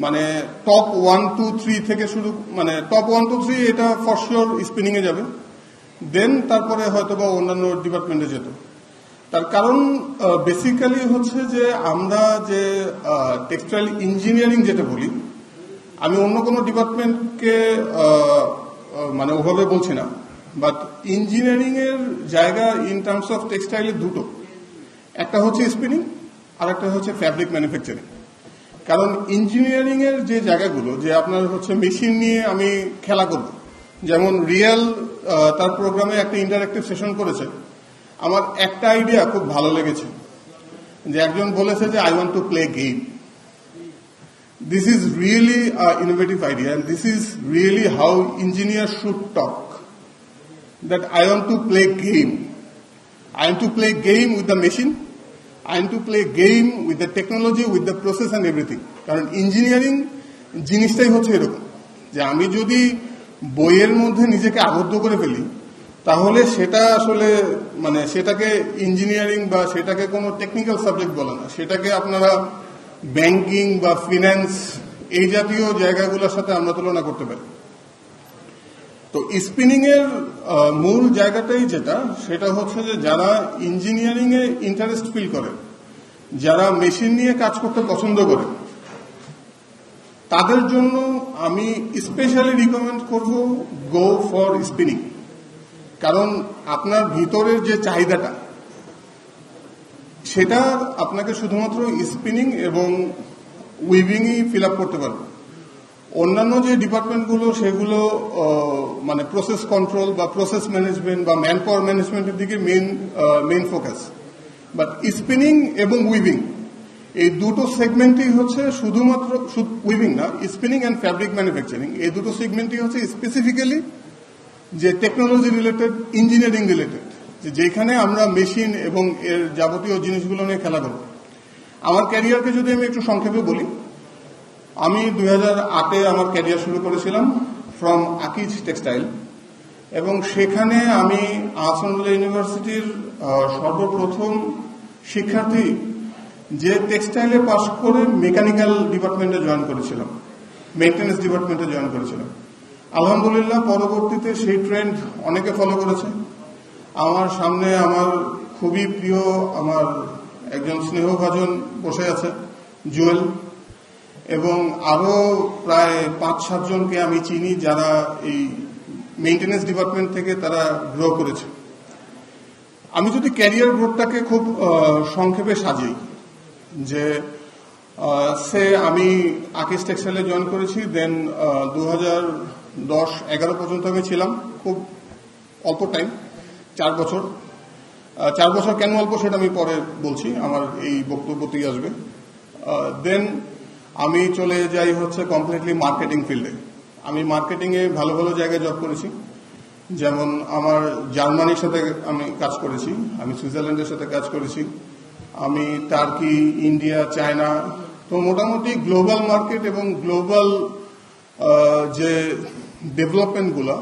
মানে টপ 1-2-3 থেকে শুরু, মানে টপ 1-2-3 এটা ফর শিওর স্পিনিং এ যাবে, দেন তারপরে হয়তো বা অন্যান্য ডিপার্টমেন্টে যেত। তার কারণ বেসিক্যালি হচ্ছে যে আমরা যে টেক্সটাইল ইঞ্জিনিয়ারিং যেটা বলি, আমি অন্য কোনো ডিপার্টমেন্টকে মানে ওভাবে বলছি না, বাট ইঞ্জিনিয়ারিং এর জায়গা ইন টার্মস অফ টেক্সটাইলের দুটো, একটা হচ্ছে স্পিনিং আর একটা হচ্ছে ফ্যাব্রিক ম্যানুফ্যাকচারিং। কারণ ইঞ্জিনিয়ারিং এর যে জায়গাগুলো, যে আপনার হচ্ছে মেশিন নিয়ে আমি খেলা করব, যেমন রিয়েল তার প্রোগ্রামে একটা ইন্টারঅ্যাক্টিভ সেশন করেছে, আমার একটা আইডিয়া খুব ভালো লেগেছে, যে একজন বলেছে যে I want to play game. This is really an innovative idea, and this is really how engineers should talk. That I want to play game. I want to play game with the machine. I want to play game with the technology, with the process and everything. কারণ engineering জিনিসটাই হচ্ছে এরকম, যে আমি যদি বইয়ের মধ্যে নিজেকে আবদ্ধ করে ফেলি, তাহলে সেটা আসলে মানে সেটাকে ইঞ্জিনিয়ারিং বা সেটাকে কোনো টেকনিক্যাল সাবজেক্ট বলে না, সেটাকে আপনারা ব্যাংকিং বা ফিন্যান্স এই জাতীয় জায়গাগুলোর সাথে আমরা তুলনা করতে পারি। তো স্পিনিং এর মূল জায়গাটাই যেটা, সেটা হচ্ছে যে যারা ইঞ্জিনিয়ারিং এ ইন্টারেস্ট ফিল করে, যারা মেশিন নিয়ে কাজ করতে পছন্দ করে, তাদের জন্য আমি স্পেশালি রিকমেন্ড করব গো ফর স্পিনিং। কারণ আপনার ভিতরের যে চাহিদাটা, সেটা আপনাকে শুধুমাত্র স্পিনিং এবং উইভিংই ফিল আপ করতে পারবে। অন্যান্য যে ডিপার্টমেন্টগুলো সেগুলো মানে প্রসেস কন্ট্রোল বা প্রসেস ম্যানেজমেন্ট বা ম্যান পাওয়ার ম্যানেজমেন্টের দিকে মেইন ফোকাস, বাট স্পিনিং এবং উইভিং এই দুটো সেগমেন্টই হচ্ছে শুধুমাত্র উইভিং না, স্পিনিং অ্যান্ড ফ্যাব্রিক ম্যানুফ্যাকচারিং এই দুটো সেগমেন্টই হচ্ছে স্পেসিফিক্যালি যে টেকনোলজি রিলেটেড, ইঞ্জিনিয়ারিং রিলেটেড, যেখানে আমরা মেশিন এবং এর যাবতীয় জিনিসগুলো নিয়ে খেলা করব। আমার ক্যারিয়ারকে যদি আমি একটু সংক্ষেপে বলি, আমি 2008-এ আমার ক্যারিয়ার শুরু করেছিলাম ফ্রম আকিজ টেক্সটাইল, এবং সেখানে আমি আহসানুল্লাহ ইউনিভার্সিটির সর্বপ্রথম শিক্ষার্থী যে টেক্সটাইলে পাশ করে মেকানিক্যাল ডিপার্টমেন্টে জয়েন করেছিলাম, মেইনটেন্যান্স ডিপার্টমেন্টে জয়েন করেছিলাম। আলহামদুলিল্লাহ পরবর্তীতে সেই ট্রেন্ড অনেকে ফলো করেছে। আমার সামনে আমার খুবই প্রিয় আমার একজন স্নেহভাজন বসে আছে, জুয়েল, এবং আরো প্রায় 5-7 জনকে আমি চিনি যারা এই মেইনটেন্যান্স ডিপার্টমেন্ট থেকে তারা গ্রো করেছে। আমি যদি ক্যারিয়ার গ্রোথটাকে খুব সংক্ষেপে সাজাই, যে আমি আকিজ টেক্সটাইলে জয়েন করেছি, দেন 2010-11 পর্যন্ত আমি ছিলাম, খুব অল্প টাইম, 4 বছর। 4 বছর কেন অল্প সেটা আমি পরে বলছি, আমার এই বক্তব্যতেই আসবে। দেন আমি চলে যাই হচ্ছে কমপ্লিটলি মার্কেটিং ফিল্ডে। আমি মার্কেটিংয়ে ভালো ভালো জায়গায় জব করেছি, যেমন আমার জার্মানির সাথে আমি কাজ করেছি, আমি সুইজারল্যান্ডের সাথে কাজ করেছি, আমি টার্কি, ইন্ডিয়া, চায়না, তো মোটামুটি গ্লোবাল মার্কেট এবং গ্লোবাল যে ডেভেলপমেন্টগুলো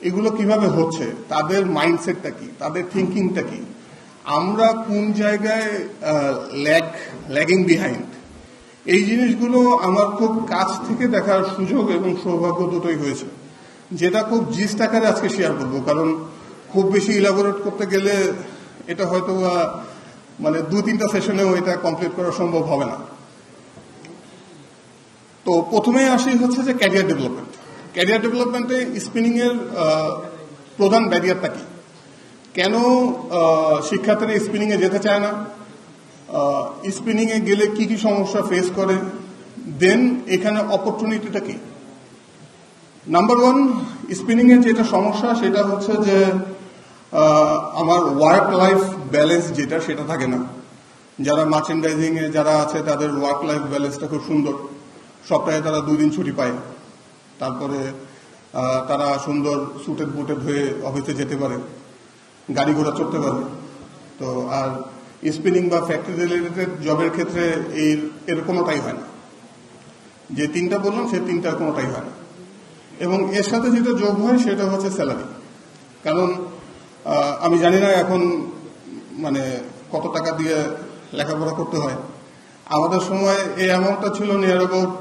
এগুলো কিভাবে হচ্ছে, তাদের মাইন্ডসেটটা কি, তাদের থিঙ্কিংটা কি, আমরা কোন জায়গায় ল্যাগিং বিহাইন্ড, এই জিনিসগুলো আমার খুব কাছ থেকে দেখার সুযোগ এবং সৌভাগ্য দুটোই হয়েছে, যেটা খুব জিস্ট আকারে আজকে শেয়ার করবো। কারণ খুব বেশি ইলাবোরেট করতে গেলে এটা হয়তো মানে 2-3টা সেশনেও এটা কমপ্লিট করা সম্ভব হবে না। তো প্রথমে আসি হচ্ছে যে ক্যারিয়ার ডেভেলপমেন্ট। ক্যারিয়ার ডেভেলপমেন্টে স্পিনিং এর প্রধান ব্যারিয়ারটা কি, কেন শিক্ষার্থীরা স্পিনিং এ যেতে চায় না, স্পিনিং এ গেলে কি কি সমস্যা ফেস করে, দেন এখানে অপরচুনিটিটা কি। নাম্বার 1, স্পিনিং এর যেটা সমস্যা সেটা হচ্ছে যে আমার ওয়ার্ক লাইফ ব্যালেন্স যেটা, সেটা থাকে না। যারা মার্চেন্ডাইজিং এ যারা আছে তাদের ওয়ার্ক লাইফ ব্যালেন্সটা খুব সুন্দর, সপ্তাহে তারা 2 দিন ছুটি পায়, তারপরে তারা সুন্দর সুটেড বুটেড হয়ে অফিসে যেতে পারে, গাড়ি ঘোড়া চড়তে পারে। তো আর স্পিনিং বা ফ্যাক্টরি রিলেটেড জবের ক্ষেত্রে এর কোনোটাই হয় না, যে 3টা বললাম সে 3টার কোনোটাই হয় না। এবং এর সাথে যেটা যোগ হয় সেটা হচ্ছে স্যালারি। কারণ আমি জানি না এখন মানে কত টাকা দিয়ে লেখাপড়া করতে হয়, আমাদের সময় এই অ্যামাউন্টটা ছিল near about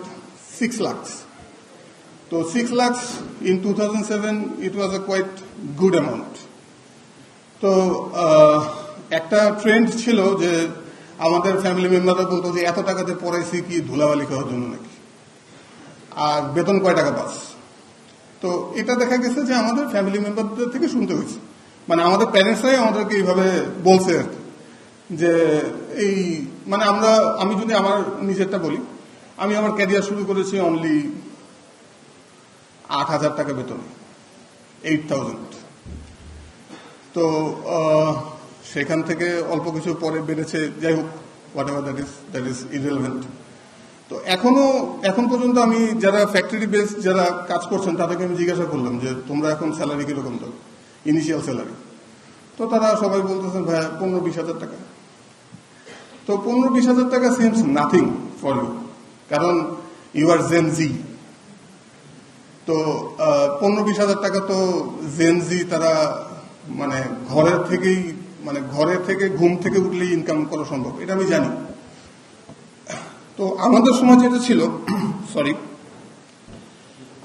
6 lakhs. So 6 lakhs in 2007, it was a quite good amount. তো একটা ট্রেন্ড ছিল যে আমাদের ফ্যামিলি মেম্বাররা বলতো যে এত টাকাতে পড়াইছি কি ধুলাবালি খাওয়ার জন্য নাকি, আর বেতন কয় টাকা পাস। তো এটা দেখা গেছে যে আমাদের ফ্যামিলি মেম্বারদের থেকে শুনতে হয়েছে, মানে আমাদের প্যারেন্টসরাই আমাদেরকে এইভাবে বলছে আর কি, যে এই মানে আমি যদি আমার নিজেরটা বলি, আমি আমার ক্যারিয়ার শুরু করেছি অনলি 8,000 টাকা বেতনে, 8,000। তো সেখান থেকে অল্প কিছু পরে বেড়েছে, যাই হোক, what ever that is irrelevant. তো এখন পর্যন্ত আমি যারা ফ্যাক্টরি বেস যারা কাজ করছেন তাদেরকে আমি জিজ্ঞাসা করলাম যে তোমরা এখন স্যালারি কিরকম দাও, ইনিশিয়াল স্যালারি। তো তারা সবাই বলতেছেন ভাইয়া 15-20 হাজার টাকা। তো 15-20 হাজার টাকা সিমস নাথিং ফর ইউ, কারণ ইউ আর জেন জি। তো 15-20 হাজার টাকা তো জেন জি তারা মানে ঘরে থেকে ঘুম থেকে উঠলেই ইনকাম করা সম্ভব, এটা আমি জানি। তো আমাদের সময় যেটা ছিল,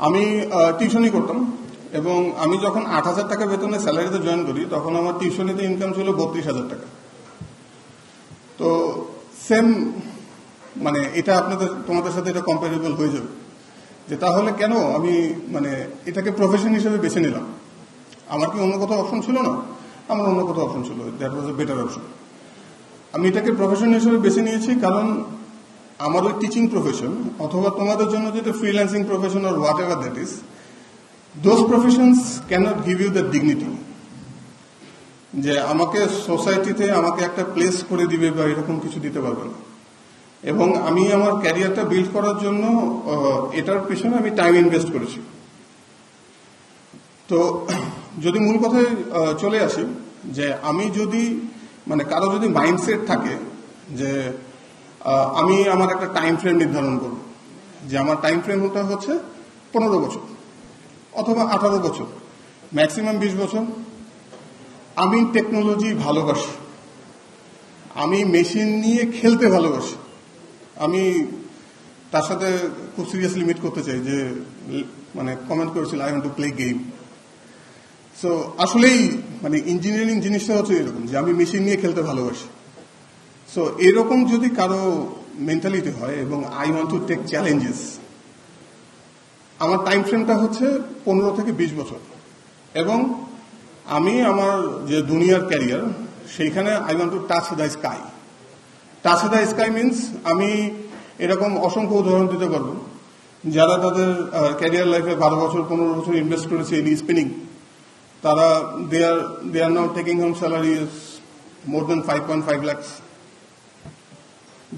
আমি টিউশনই করতাম, এবং আমি যখন 8,000 টাকা বেতনে স্যালারিতে জয়েন করি তখন আমার টিউশনিতে ইনকাম ছিল 32,000 টাকা। তো সেম মানে এটা তোমাদের সাথে এটা কম্পারেবল হয়ে যাবে যে তাহলে কেন আমি মানে এটাকে প্রফেশন হিসেবে বেছে নিলাম। আমার কি অন্য কোথাও অপশন ছিল না? আমার অন্য কোথাও অপশন ছিল, that was a better option. আমি এটাকে প্রফেশন হিসেবে বেছে নিয়েছি কারণ আমার ওই টিচিং প্রফেশন অথবা তোমাদের জন্য যেটা freelancing profession or whatever that is, those professions cannot give you the dignity, যে আমাকে সোসাইটিতে আমাকে একটা প্লেস করে দিবে বা এরকম কিছু দিতে পারবে না। এবং আমি আমার ক্যারিয়ারটা বিল্ড করার জন্য এটার পেছনে আমি টাইম ইনভেস্ট করেছি। তো যদি মূল কথায় চলে আসি, যে আমি যদি মানে কারো যদি মাইন্ডসেট থাকে যে আমি আমার একটা টাইম ফ্রেম নির্ধারণ করব, যে আমার টাইম ফ্রেমটা হচ্ছে 15 বছর অথবা 18 বছর, ম্যাক্সিমাম 20 বছর। আমি টেকনোলজি ভালোবাসি, আমি মেশিন নিয়ে খেলতে ভালোবাসি, আমি তার সাথে খুব সিরিয়াসলি মিট করতে চাই, যে মানে কমেন্ট করেছিল I want to play game. So আসলেই মানে ইঞ্জিনিয়ারিং জিনিসটা হচ্ছে এরকম, যে আমি মেশিন নিয়ে খেলতে ভালোবাসি। সো এরকম যদি কারো মেন্টালিটি হয় এবং I want to take challenges, আমার টাইম ফ্রেমটা হচ্ছে 15 থেকে 20 বছর। এবং আমি আমার যে দুনিয়ার ক্যারিয়ার সেইখানে I want to touch the sky. Touch the sky means আমি এরকম অসংখ্য উদাহরণ দিতে পারবো যারা তাদের ক্যারিয়ার লাইফে 12 বছর 15 বছর ইনভেস্ট করেছে ইন স্পিনিং, তারা they are now taking home salary is more than 5.5 lakhs।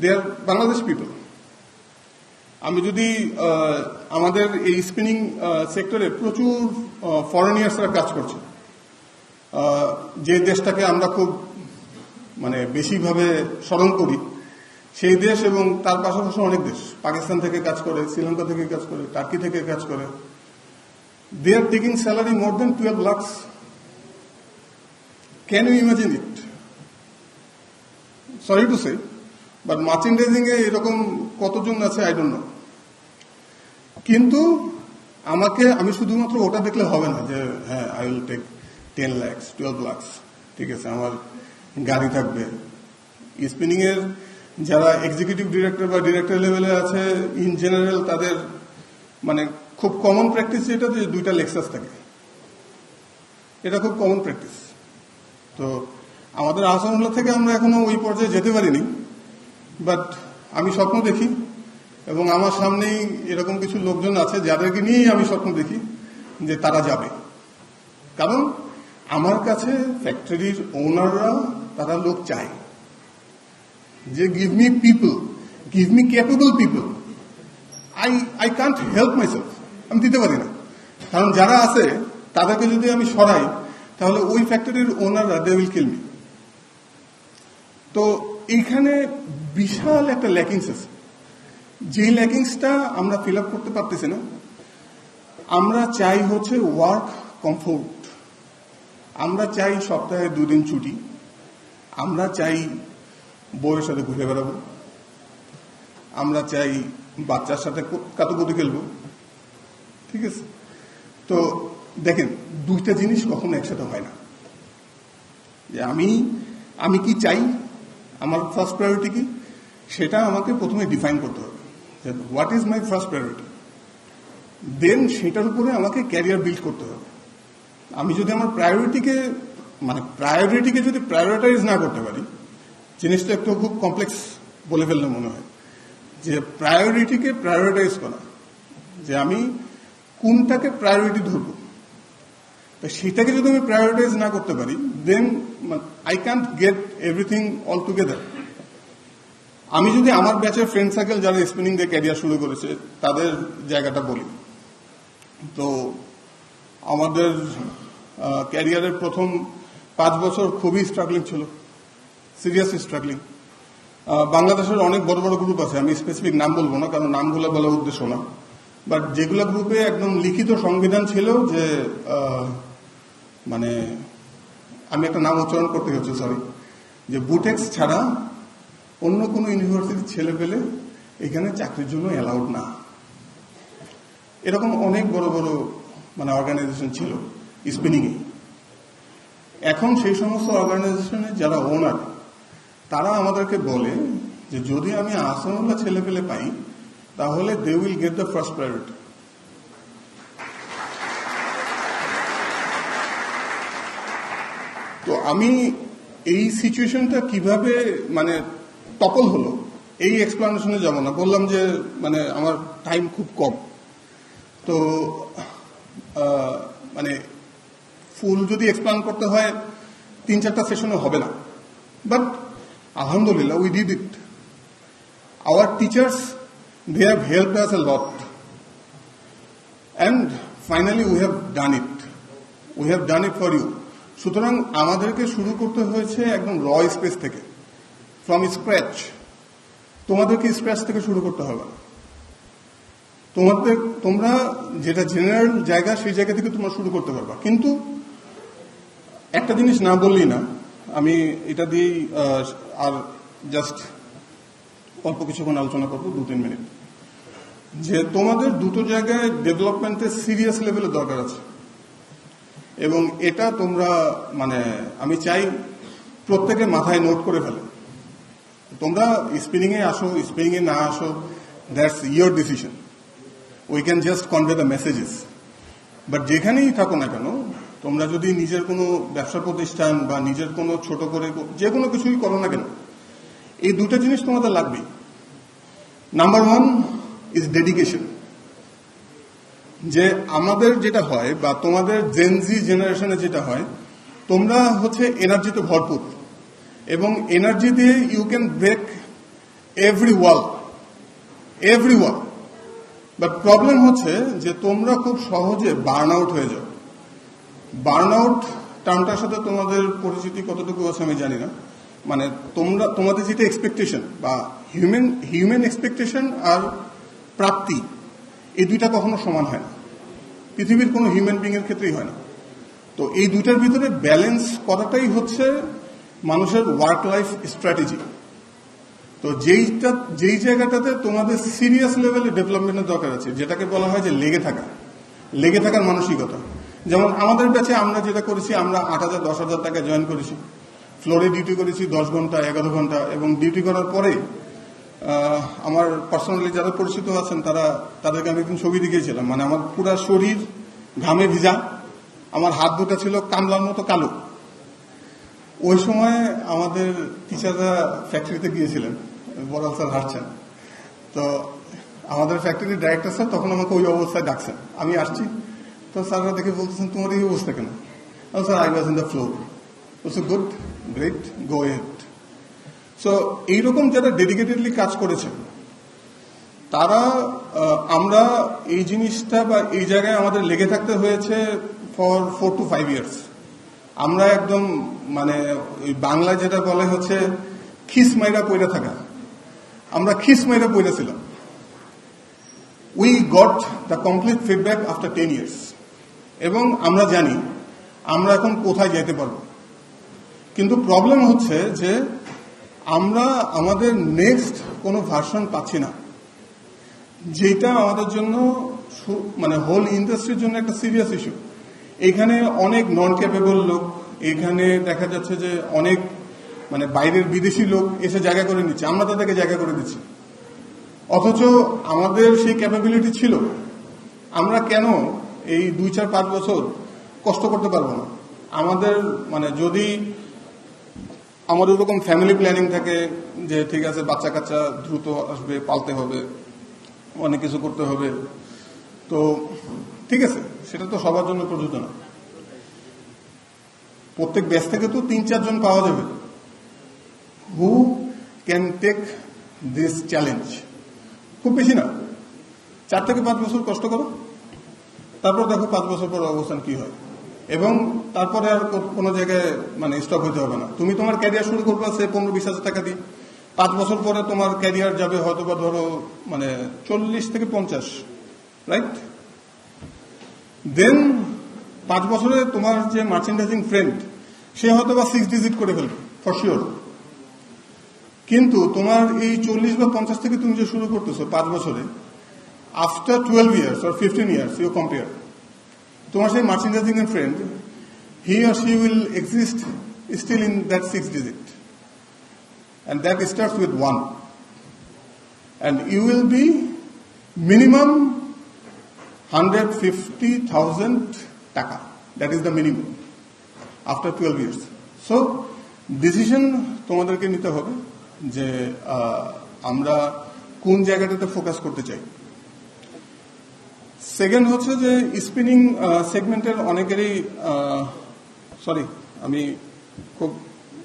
They are Bangladesh people. আমি যদি আমাদের এই স্পিনিং সেক্টরে প্রচুর ফরেনিয়ার্সরা কাজ করছে, যে দেশটাকে আমরা খুব মানে বেশিভাবে স্মরণ করি সেই দেশ, এবং তার পাশাপাশি অনেক দেশ, পাকিস্তান থেকে কাজ করে, শ্রীলঙ্কা থেকে কাজ করে, টার্কি থেকে কাজ করে, they are taking salary more than 12 lakhs। Can you imagine it? Sorry to say, but merchandising এ এরকম কতজন আছে আই ডোন্ট নো। কিন্তু আমি শুধুমাত্র ওটা দেখলে হবে না যে হ্যাঁ I will take 10 lakhs 12 lakhs, ঠিক আছে, আমার গাড়ি থাকবে। স্পিনিং এর যারা এক্সিকিউটিভ ডিরেক্টর বা ডিরেক্টর লেভেলে আছে ইন জেনারেল, তাদের মানে খুব কমন প্র্যাকটিস যেটা, যে 2টা লেক্সাস থাকে, এটা খুব কমন প্র্যাকটিস। তো আমাদের আহসানুল্লাহ থেকে আমরা এখনো ওই পর্যায়ে যেতে পারিনি, বাট আমি স্বপ্ন দেখি, এবং আমার সামনেই এরকম কিছু লোকজন আছে যাদেরকে নিয়েই আমি স্বপ্ন দেখি যে তারা যাবে। কারণ আমার কাছে ফ্যাক্টরির ওনাররা তারা লোক চায়, যে give me people, give me capable people. I can't help myself, আমি দিতে পারি না। কারণ যারা আছে তাদেরকে যদি আমি সরাই তাহলে ওই ফ্যাক্টরির ওনাররা দে উইল কিল মি। তো এইখানে বিশাল একটা ল্যাকিংস আছে, যে ল্যাকিংসটা আমরা ফিল আপ করতে পারতেছি না। আমরা চাই হচ্ছে ওয়ার্ক কমফোর্ট, আমরা চাই সপ্তাহে 2 দিন ছুটি, আমরা চাই বউয়ের সাথে ঘুরে বেড়াবো, আমরা চাই বাচ্চার সাথে কাতুকুতু খেলবো, ঠিক আছে? তো দেখেন, দুইটা জিনিস কখনো একসাথে হয় না। যে আমি কি চাই, আমার ফার্স্ট প্রায়োরিটি কি, সেটা আমাকে প্রথমে ডিফাইন করতে হবে। What is my first priority, then সেটার উপরে আমাকে ক্যারিয়ার বিল্ড করতে হবে। আমি যদি আমার প্রায়োরিটিকে যদি প্রায়োরিটাইজ না করতে পারি, জিনিসটা একটু খুব কমপ্লেক্স বলে ফেললে মনে হয়। যে প্রায়োরিটিকে প্রায়োরিটাইজ করা, যে আমি কোনটাকে প্রায়োরিটি ধরবো, তো সেটাকে যদি আমি প্রায়োরিটাইজ না করতে পারি, then I can't get everything all together. আমি যদি আমার ব্যাচের ফ্রেন্ড সার্কেল যারা স্পিনিং দিয়ে ক্যারিয়ার শুরু করেছে তাদের জায়গাটা বলি, তো আমাদের ক্যারিয়ারের প্রথম 5 বছর খুবই স্ট্রাগলিং ছিল, সিরিয়াসলি স্ট্রাগলিং। বাংলাদেশের অনেক বড় বড় গ্রুপ আছে, আমি স্পেসিফিক নাম বলবো না কারণ নামগুলো বলার উদ্দেশ্য না, বাট যেগুলো গ্রুপে একদম লিখিত সংবিধান ছিল যে আমি একটা নাম উচ্চারণ করতে হচ্ছে, সরি, যে বুটেক্স ছাড়া অন্য কোনো ইউনিভার্সিটির ছেলে পেলে এখানে চাকরির জন্য অ্যালাউড না। এরকম অনেক বড় বড় অর্গানাইজেশন ছিল স্পিনিংয়ে। এখন সেই সমস্ত অর্গানাইজেশনের যারা ওনার, তারা আমাদেরকে বলে যে যদি আমি আসনওয়ালা ছেলে পেলে পাই তাহলে they will get the first priority. তো আমি এই সিচুয়েশনটা কিভাবে টপল হলো এই এক্সপ্লানেশনে যাব না, বললাম যে আমার টাইম খুব কম। তো ফুল যদি এক্সপ্লেন করতে হয় 3-4টা সেশনও হবে না, but alhamdulillah we did it. Our teachers, they have helped us a lot, and finally we have done it for you. সুতরাং আমাদেরকে শুরু করতে হয়েছে একদম র স্পেস থেকে, ফ্রম স্ক্র্যাচ। তোমাদেরকে স্ক্র্যাচ থেকে শুরু করতে হবে। তোমরা যেটা জেনারেল জায়গা সেই জায়গা থেকে তোমরা শুরু করতে পারবা। কিন্তু একটা জিনিস না বললেই না, আমি এটা দিয়েই আর জাস্ট অল্প কিছুক্ষণ আলোচনা করবো, 2-3 মিনিট, যে তোমাদের দুটো জায়গায় ডেভেলপমেন্টের সিরিয়াস লেভেলে দরকার আছে। এবং এটা তোমরা আমি চাই প্রত্যেকের মাথায় নোট করে ফেলে। তোমরা স্পিনিংয়ে আসো, স্পিনিংয়ে না আসো, that's your decision. We can just convey the messages. But যেখানেই থাকো না কেন, তোমরা যদি নিজের কোনো ব্যবসা প্রতিষ্ঠান বা নিজের কোনো ছোট করে যে কোনো কিছুই করো না কেন, এই দুটো জিনিস তোমাদের লাগবেই। Number 1 is dedication. যে আমাদের যেটা হয় বা তোমাদের জেনজি জেনারেশনে যেটা হয়, তোমরা হচ্ছে এনার্জিতে ভরপুর, এবং এনার্জি দিয়ে you can break every wall. But problem হচ্ছে যে তোমরা খুব সহজে বার্ন আউট হয়ে যাও। বার্ন আউট টার্মটার সাথে তোমাদের পরিচিতি কতটুকু আছে আমি জানি না। তোমাদের যেটা এক্সপেকটেশন বা হিউম্যান এক্সপেকটেশন আর প্রাপ্তি, এই দুইটা কখনো সমান হয় না, পৃথিবীর কোনো হিউম্যান বিং এর ক্ষেত্রেই হয় না। তো এই দুইটার ভিতরে ব্যালেন্স করাটাই হচ্ছে মানুষের ওয়ার্ক লাইফ স্ট্র্যাটেজি। তো যেই জায়গাটাতে তোমাদের সিরিয়াস লেভেলে ডেভেলপমেন্টের দরকার আছে, যেটাকে বলা হয় যে লেগে থাকার মানসিকতা। যেমন আমাদের ব্যাচে আমরা যেটা করেছি, আমরা 8,000-10,000 টাকা জয়েন করেছি, ফ্লোরে ডিউটি করেছি 10 ঘন্টা 11 ঘন্টা, এবং ডিউটি করার পরে আমার পার্সোনালি যারা পরিচিত আছেন তাদেরকে আমি একদিন ছবি দেখিয়েছিলাম। আমার পুরা শরীর ঘামে ভিজা, আমার হাত দুটো ছিল কামলার মতো কালো। ওই সময় আমাদের টিচাররা ফ্যাক্টরিতে গিয়েছিলেন, বড়াল স্যার হাঁটছেন, তো আমাদের ফ্যাক্টরির ডাইরেক্টর স্যার তখন আমাকে ওই অবস্থায় ডাকছেন। আমি আসছি, তো স্যাররা দেখে বলতেছেন তোমার এই অবস্থা কেন? Sir I was in the floor. Good, great, go head. So এইরকম যারা ডেডিকেটেডলি কাজ করেছে আমরা এই জিনিসটা বা এই জায়গায় আমাদের লেগে থাকতে হয়েছে ফর 4 to 5 years। আমরা একদম ওই বাংলায় যেটা বলে হচ্ছে খিস মাইরা পইরা থাকা, আমরা খিস মাইরা পইরা ছিলাম। We got the complete feedback after 10 years, এবং আমরা জানি আমরা এখন কোথায় যেতে পারবো। কিন্তু প্রবলেম হচ্ছে যে আমরা আমাদের নেক্সট কোনো ভার্সন পাচ্ছি না। যেটা আমাদের জন্য মানে হোল ইন্ডাস্ট্রির জন্য একটা সিরিয়াস ইস্যু। এখানে অনেক নন ক্যাপেবল লোক, এখানে দেখা যাচ্ছে যে অনেক মানে বাইরের বিদেশি লোক এসে জায়গা করে নিচ্ছে, আমরা তাদেরকে জায়গা করে দিচ্ছি। অথচ আমাদের সেই ক্যাপাবিলিটি ছিল, আমরা কেন এই 2-4-5 বছর কষ্ট করতে পারবো না? আমাদের মানে যদি আমাদের ওরকম ফ্যামিলি প্ল্যানিং থাকে যে ঠিক আছে বাচ্চা কাচ্চা দ্রুত আসবে, পালতে হবে, অনেক কিছু করতে হবে, তো ঠিক আছে, সেটা তো সবার জন্য প্রযোজ্য না। প্রত্যেক ব্যাচ থেকে তো 3-4 জন পাওয়া যাবে who can take this challenge. খুব বেশি না, 4 থেকে 5 বছর কষ্ট করো, তারপর দেখো 5 বছর পর অবস্থান কি হয়, এবং তারপরে আর কোনো জায়গায় মানে স্টপ হতে হবে না। তুমি তোমার ক্যারিয়ার শুরু করবে সে 15-20 হাজার টাকা দিয়ে, 5 বছর পরে তোমার ক্যারিয়ার যাবে হয়তো বা ধরো মানে 40 থেকে 50, রাইট? দেন 5 বছরে তোমার যে মার্চেন্ডাইজিং ফ্রেন্ড সে হয়তো বা 6 ডিজিট করে ফেলবে ফর শিওর। কিন্তু তোমার এই 40 বা 50 থেকে তুমি যে শুরু করতেছো 5 বছরে, after 12 years or 15 years you compare, তোমার সেই merchandising friend, he or she will exist still in that 6 digit, and that starts with 1, and you will be minimum 150,000 টাকা, that is the minimum after 12 years. So decision তোমাদেরকে নিতে হবে যে আমরা কোন জায়গাটাতে ফোকাস করতে চাই। সেকেন্ড হচ্ছে যে স্পিনিং সেগমেন্টের অনেকেরই, সরি আমি খুব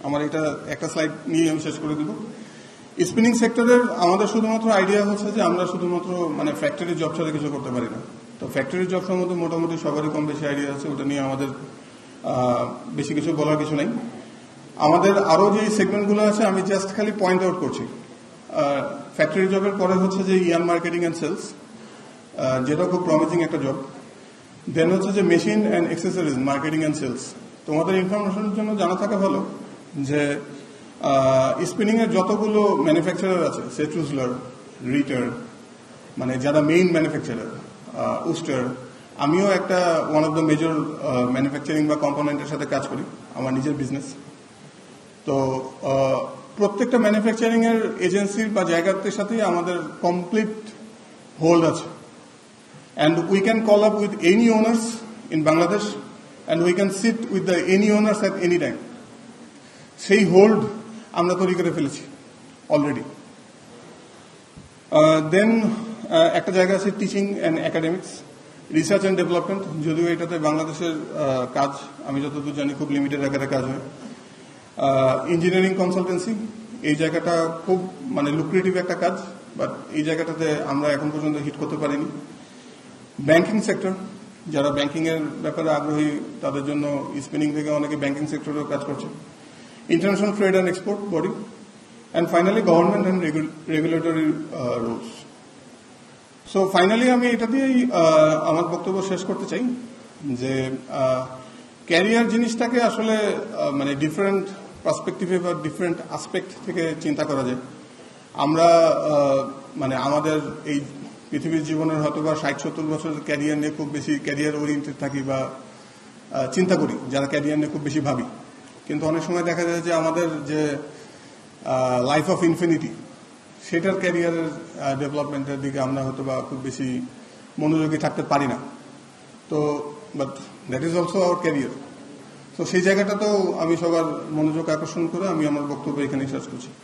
আমার এটা একটা স্লাইড নিয়ে আমি শেষ করে দিব। স্পিনিং সেক্টরের আমাদের শুধুমাত্র আইডিয়া হচ্ছে যে আমরা শুধুমাত্র মানে ফ্যাক্টরি জব ছাড়া কিছু করতে পারি না। তো ফ্যাক্টরি জব সম্বন্ধে মোটামুটি সবারই কম বেশি আইডিয়া আছে, ওটা নিয়ে আমাদের বেশি কিছু বলার কিছু নেই। আমাদের আরো যে সেগমেন্টগুলো আছে আমি জাস্ট খালি পয়েন্ট আউট করছি। ফ্যাক্টরি জবের পরে হচ্ছে যে ইয়ান মার্কেটিং অ্যান্ড সেলস, যেটা খুব প্রমিসিং একটা জব। দেন হচ্ছে যে machine and accessories marketing and sales. তোমাদের ইনফরমেশনের জন্য জানা থাকা ভালো যে স্পিনিং এর যতগুলো ম্যানুফ্যাকচারার আছে, সেট্রুজলার, রিটার, মানে যারা মেইন ম্যানুফ্যাকচারার, উস্টার, আমিও একটা one of the major manufacturing বা কম্পোনেন্টের সাথে কাজ করি, আমার নিজের বিজনেস। তো প্রত্যেকটা ম্যানুফ্যাকচারিং এর এজেন্সির বা জায়গার সাথেই আমাদের কমপ্লিট হোল্ড আছে, and we can call up with any owners in Bangladesh, and we can sit with the any owners at any time. সেই হোল্ড আমরা তৈরি করে ফেলেছি অলরেডি। দেন একটা জায়গা আছে teaching and academics, research and development, যদিও এটাতে বাংলাদেশের কাজ আমি যতদূর জানি খুব লিমিটেড আকারে কাজ হয়। ইঞ্জিনিয়ারিং কনসালটেন্সি, এই জায়গাটা খুব মানে লুক্রেটিভ একটা কাজ, বাট এই জায়গাটাতে আমরা এখন পর্যন্ত হিট করতে পারিনি। ব্যাংকিং সেক্টর, যারা ব্যাংকিং এর ব্যাপারে আগ্রহী তাদের জন্য স্পিনিং থেকে অনেকে ব্যাংকিং সেক্টরেও কাজ করছে। International trade and export body, and finally government and regulatory rules. So finally আমি এটা দিয়েই আমার বক্তব্য শেষ করতে চাই যে ক্যারিয়ার জিনিসটাকে আসলে মানে ডিফারেন্ট পার্সপেক্টিভে বা ডিফারেন্ট আসপেক্ট থেকে চিন্তা করা যায়। আমরা মানে আমাদের এই পৃথিবীর জীবনের হয়তো বা 60-70 বছরের ক্যারিয়ার নিয়ে খুব বেশি ক্যারিয়ার ওরিয়েন্টেড থাকি বা চিন্তা করি, যারা ক্যারিয়ার নিয়ে খুব বেশি ভাবি। কিন্তু অনেক সময় দেখা যায় যে আমাদের যে লাইফ অফ ইনফিনিটি, সেটার ক্যারিয়ারের ডেভেলপমেন্টের দিকে আমরা হয়তো বা খুব বেশি মনোযোগী থাকতে পারি না। তো but that is also our career. তো সেই জায়গাটাতেও আমি সবার মনোযোগ আকর্ষণ করে আমি আমার বক্তব্য এখানে শেষ করছি।